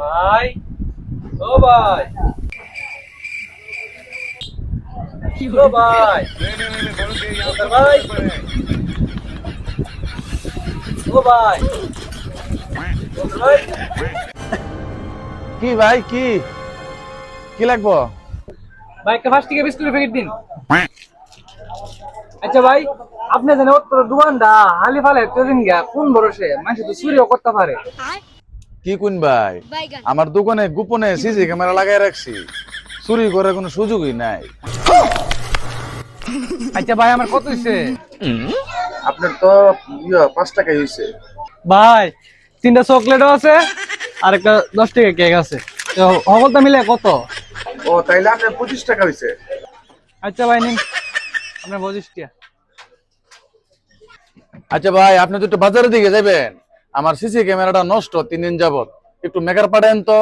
ভাই, ও ভাই, ও ভাই, বলতে ভাই, ও ভাই, বলতে ভাই। কি ভাই কি কি লাগবো? ভাই একটা 5 টাকা বিস্কুটের প্যাকেট দিন। আচ্ছা ভাই, আপনি জানেন ওর দোকানটা হালি ফালে তেদিন গা কোন ভরসে মানুষ তো চুরিও করতে পারে। কি কোন ভাই, আমার দোকানে গোপনে সিসি ক্যামেরা লাগাই রাখছি, চুরি করার কোনো সুযোগই নাই। আচ্ছা ভাই, আমার কত হইছে? আপনার তো 5 টাকাই হয়েছে। ভাই 3টা চকলেটও আছে আর একটা 10 টাকা কেক আছে, তো সকলটা মিলে কত? ও তাইলে আপনার 25 টাকা হয়েছে। আচ্ছা ভাই নিন আপনার 25 টাকা। আচ্ছা ভাই, আপনি তো একটু বাজারের দিকে যাবেন, আমার সিসি ক্যামেরাটা নষ্ট 3 দিন যাবত, একটু মেকার পাঠান তো।